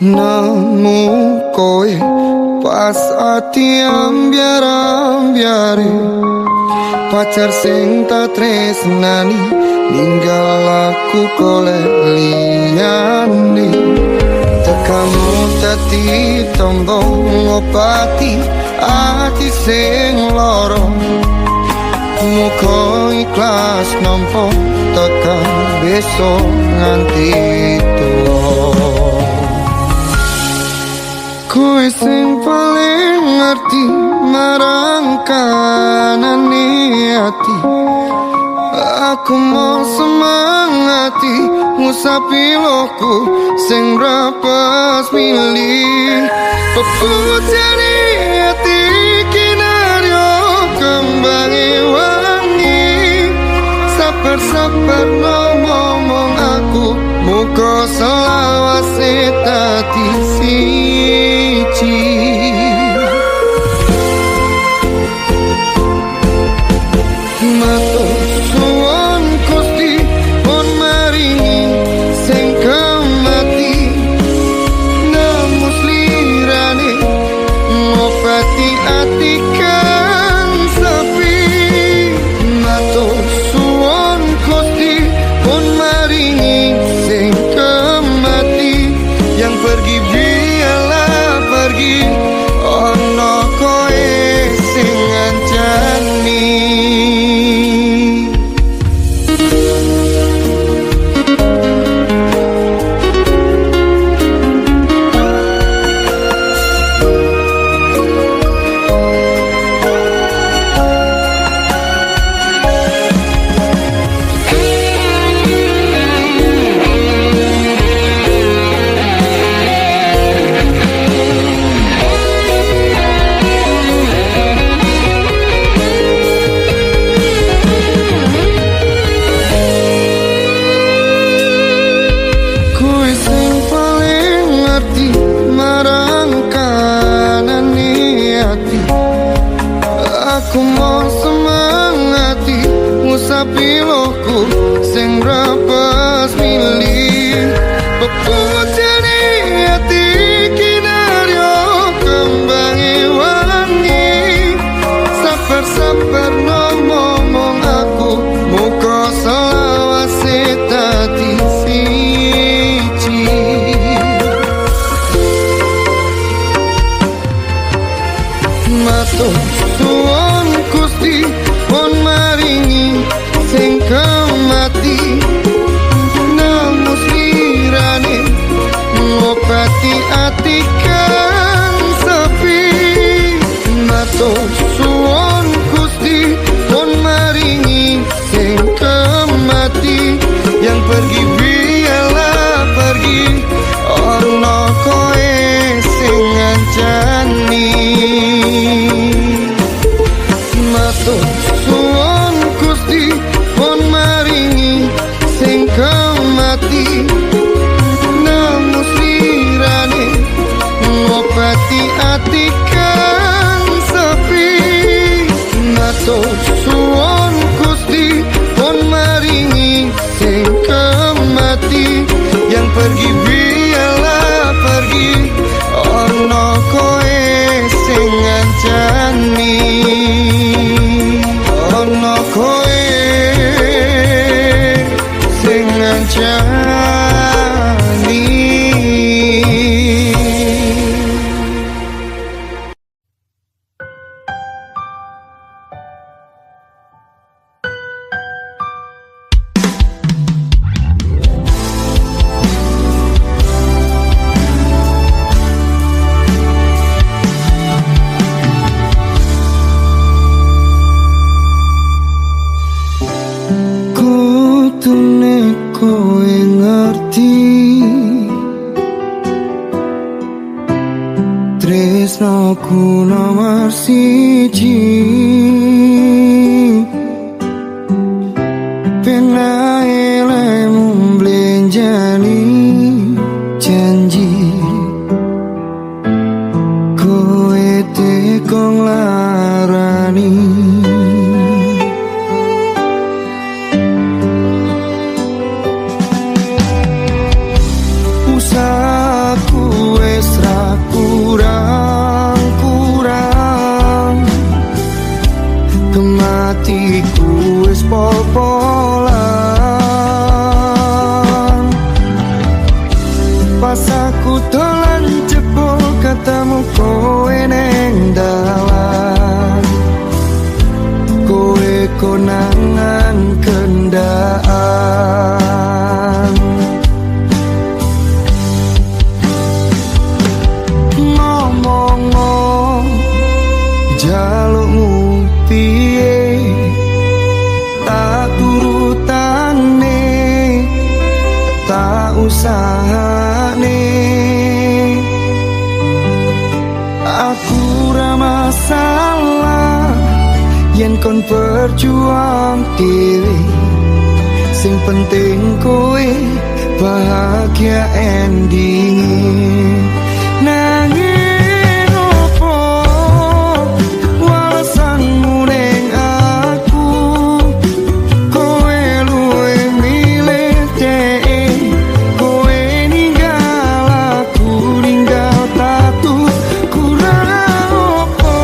Namu koe pas ati ambiar-ambiare pacar sing tak tresnani ninggal aku golek liyane tekamu dadi tombo ngobati ati sing loro muga ikhlas nampa tekan besok nganti tuwa. Kowe sing paling ngerti marang kanane ati aku mau semangati ngusapi loku sing rapas milih pepujane ati kinaryo kembangi wangi sabar-sabar ngomong aku muka selawase tati siji matur suwun Gusti pun maringi sing kemati namus lirane ngobati ati kang sepi matur suwun Gusti pun maringi sing kemati yang pergi biarlah pergi ono koe sing ngancani. Aku mau semangati ngusapi loku sing rapas milih pepujane ati kinaryo kembangi wangi sabar-sabar ngomong aku muka selawase tati siji matur suwun Gusti pun maringi sing kemati namus lirane ngobati ati kang sepi matur suwun Gusti pun maringi sing kemati yang pergi biarlah pergi ono koe sing ngancani. Matur suwun Gusti pun maringi sing kemati namus lirane ngobati ati kang sepi matur suwun Gusti pun maringi sing kemati yang pergi biarlah pergi ono koe sing ngancani. Ono koe sing ngancani. Kowe ngerti tresnoku nomor siji penae lemu usahane. Aku ra masalah yen kon berjuang dhewe, sing penting kowe bahagia endinge. Nanging opo walesanmu ning aku, kowe luwe milih dhek, kowe ninggal aku ninggal tatu. Kurang opo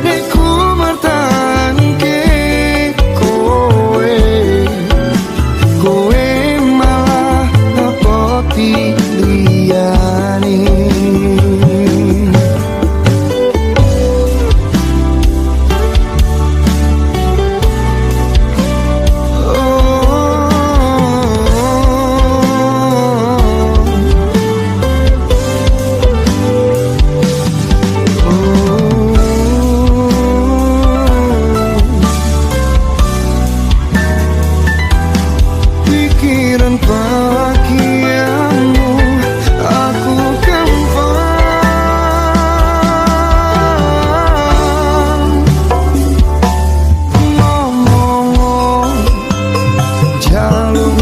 nek ku mertahanke kowe, kowe malah ngepoti liyane. Pikiran bahagiamu aku gampang ngomong jaluk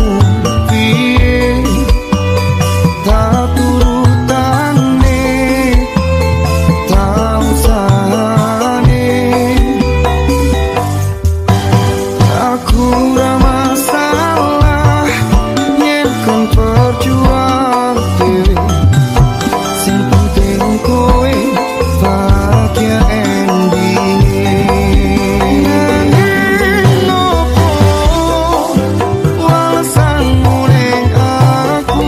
piye tak turutane tak usahane. Aku ra masalah yen kon berjuang dhewe, sing penting kowe bahagia endinge. Nanging opo walesanmu ning aku,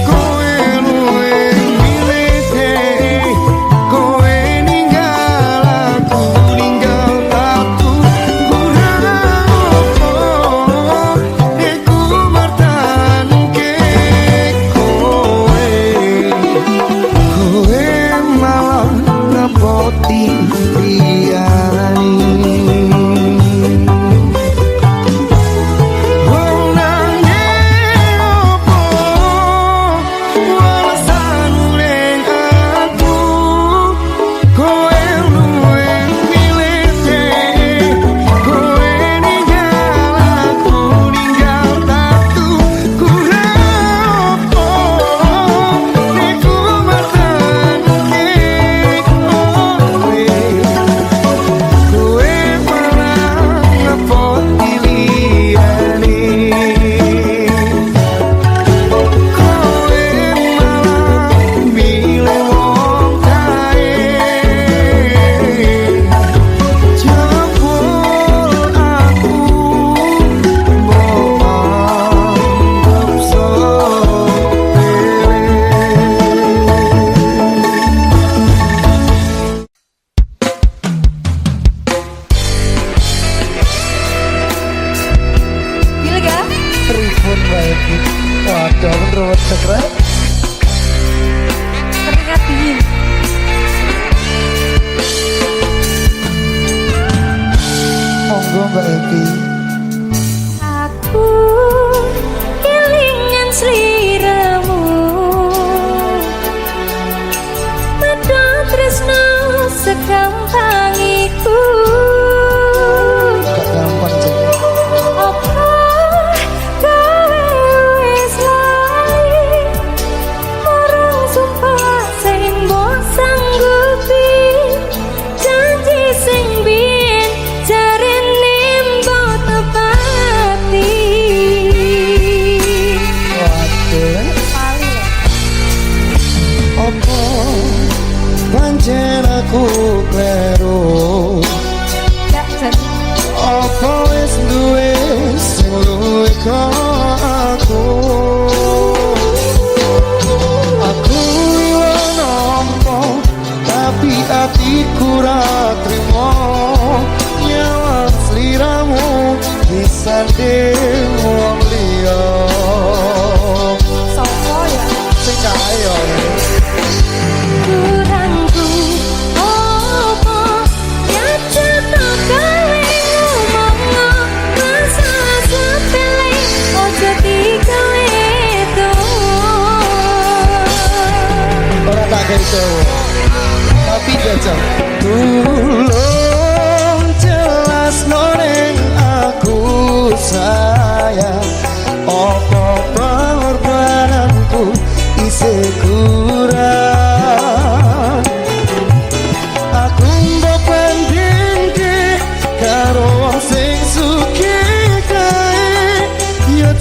kowe luwe milih dhek, kowe ninggal aku ninggal tatu. Kurang opo nek ku mertahanke kowe, kowe malah ngepoti liyane. Oh nanging opo walesanmu ning aku, kowe luwe milih dhek, kowe ninggal aku ninggal tatu. Kurang opo nek ku mertahanke kowe, kowe malah ngepoti liyane. Kowe malah milih wong kae, jebul aku mbok anggap sepele. Gila gak? Pripun wae iki? Waduh, menurut sekret. Teringat dingin. Monggo Mbak Evi. Aku kelingan sliramu, medho tresno segampang iku. Gak gampang Cek. Apa kowe wis lali marang sumpah sing mbok sanggupi, janji sing biyen jarene mbok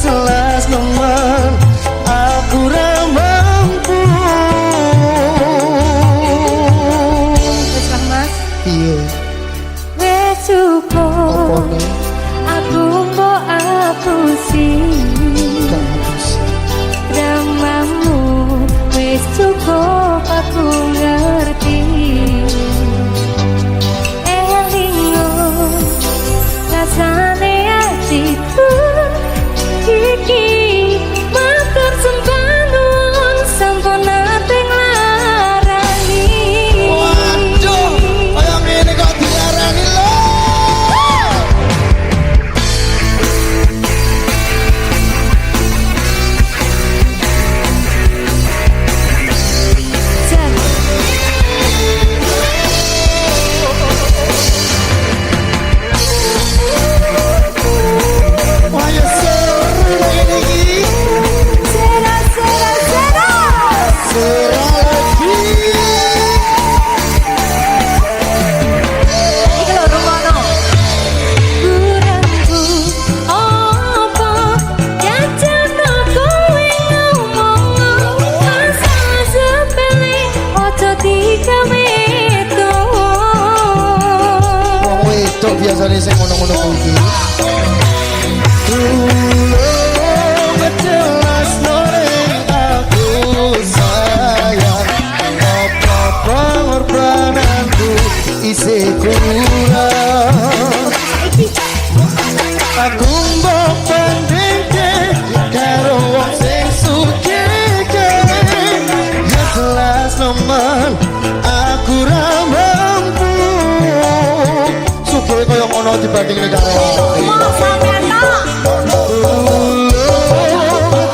jelas nemen aku ra mampu. Wis lah Mas. Piye? Wis cukup. Opone Aku mbok apusi. gak habis. Dramamu wis cukup aku ngerti. Elingo rasane hatiku iki matur sembah nuwun sampun ate nglarani. Waduh, kaya ngene kok diarani lho. Jan. Wah ya seru ini iki. Sera sera sera. Seru lagi. Iki lho rumono. Kurangku apa jajano kowe ngomong masalah sepele ojo digawe to. Wong wedok biasane sing ngono-ngono kuwi. Jelas noreng aku sayang apa pengorbananku isih kurang. Aku mbok bandingke karo wong sing sugih. Ya jelas nemen aku ra mampu. Sugih kaya ngono dibandingne karo awake. Mau sampean tok.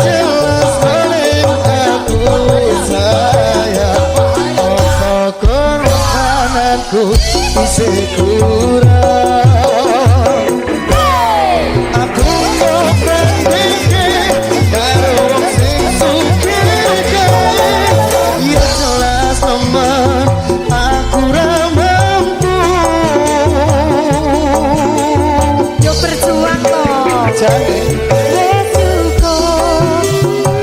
Jelas paling aku sayang apa korbananku isih kurang. Aku mau bandingke karo wong sing sugih. Ya jelas nemen aku ra mampu. Yo berjuang to. Jadi Wis cukup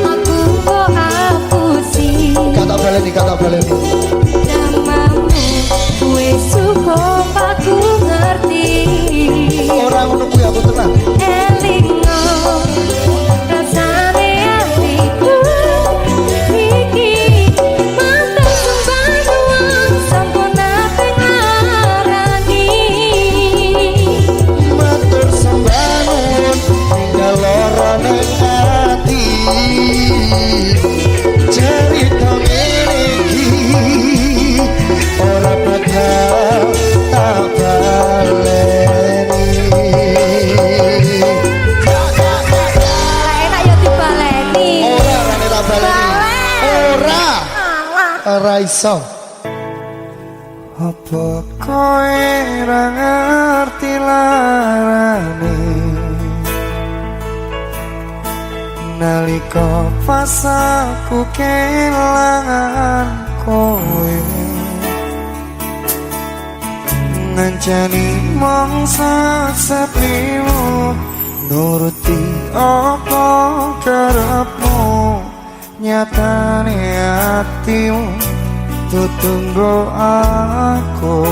aku mbok apusi. Kata baleni. Dramamu wis cukup aku ngerti. Ora ngono kuwi aku tenang. Elingo rasane hatiku iki matur sembah nuwun sampun ate nglarani. matur sembah nuwun tinggal lara ning ati. Cerita ngene iki ora bakal tak baleni. Lah enak yo dibaleni. Ora rane tak baleni. Ora. Alah. Ora iso. Apa kowe ra ngerti larane nalika pas aku kelangan kowe ngancani mongso sepimu nuruti apa karepmu nyatane hatimu tutunggu aku.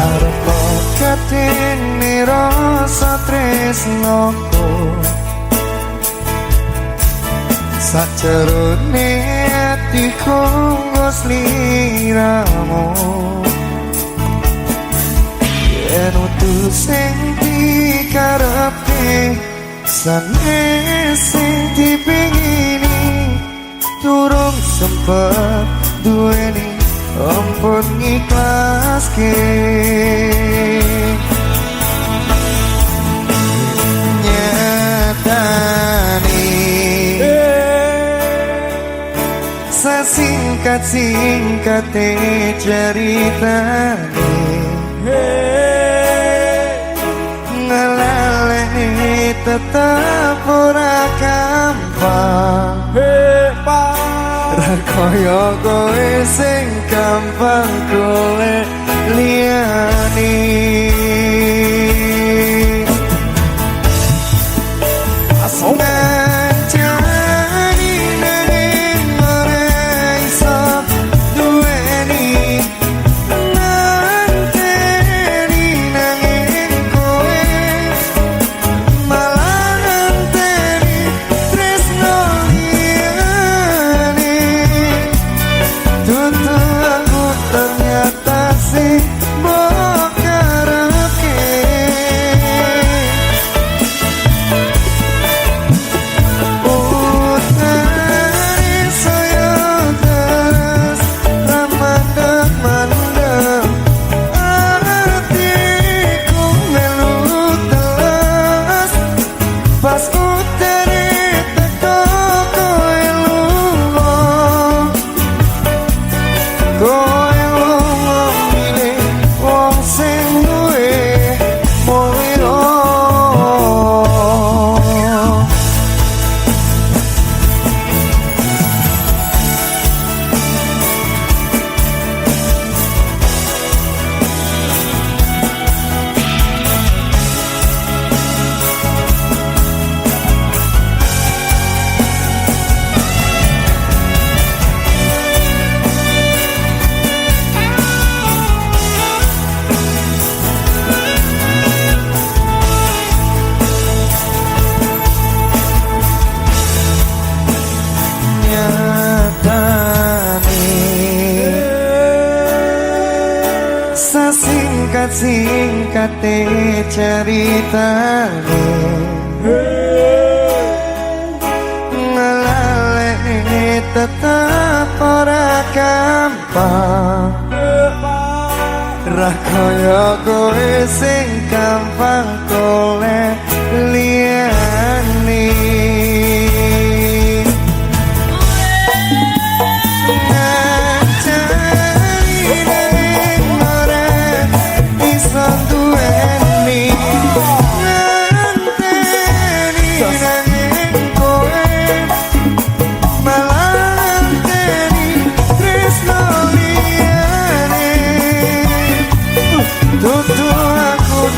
Arep ketini rasa tresnoku sajerone atiku nggo sliramu yen utus sing dikarepe sanes sing dipingini durung sempet duweni ampun ngiklaske nyatane sesingkat-singkate ceritane ngelaleni tetap ora gampang kaya kowe sing gampang golek liyane Singkat-singkate ceritane ngelalek tetap ora gampang Rah kaya kowe sing gampang golek liyane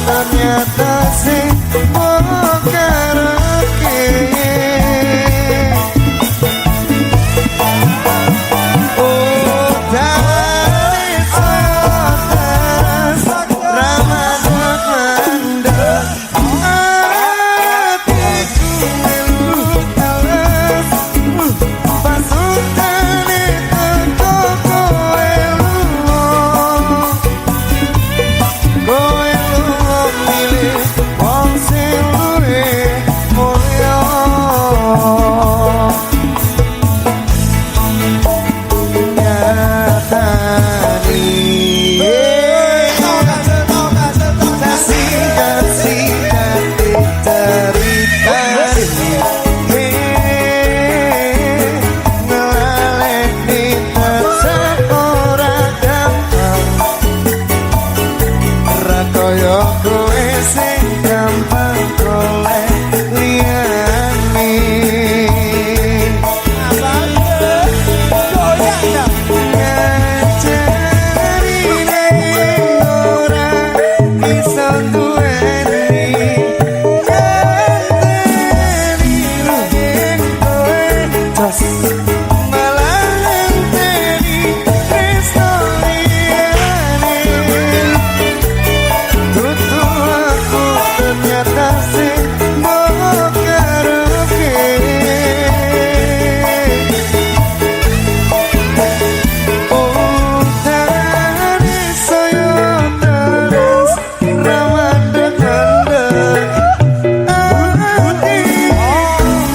ternyata sing karaoke oh dari soteras ramadhan mandek hatiku melu teles pasutane teko kowe wong sing luwe mulya nyatani singkat-singkat ceritane ngelalek tetep ora gampang ra kaya kowe sing gampang golek liyane ngajarine ora iso duweni ngenteni yen kowe tos malah ngenteni tresno liyane ternyata sing mau karaoke oh tani saya terus ramadhan mandek hatiku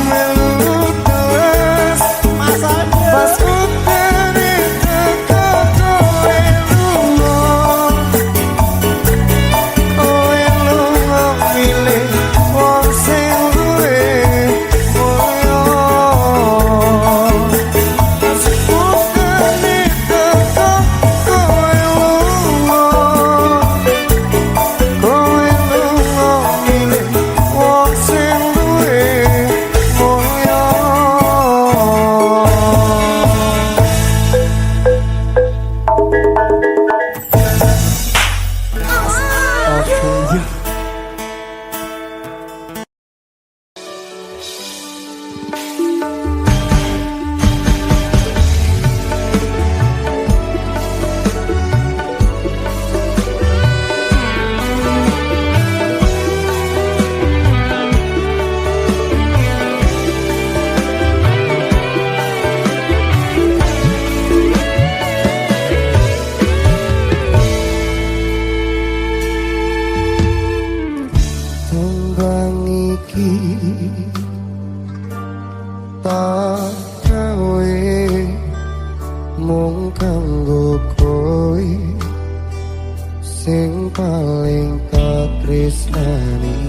melu teles pas utane teko kowe lunga milih wong sing luwe mulya seputane teko kowe lunga milih wong sing luwe mulya tembang iki tak gawe mung kanggo kowe sing paling tak tresnani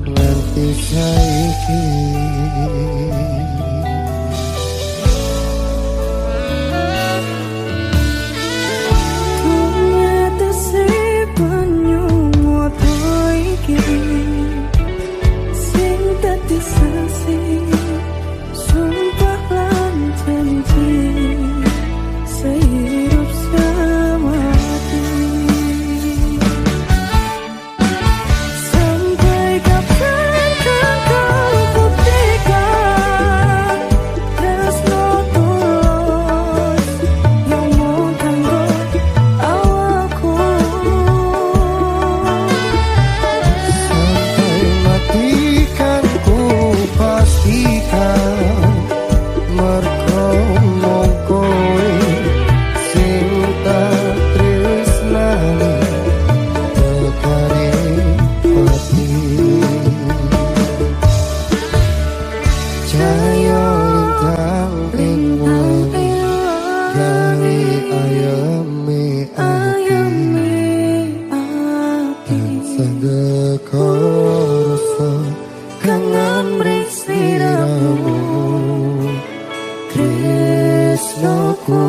nganti saiki Sumpah lan janji sehidup semati. Sampai kapan kau buktikan teko rasa kangen mrisiramu tresnaku.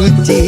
suci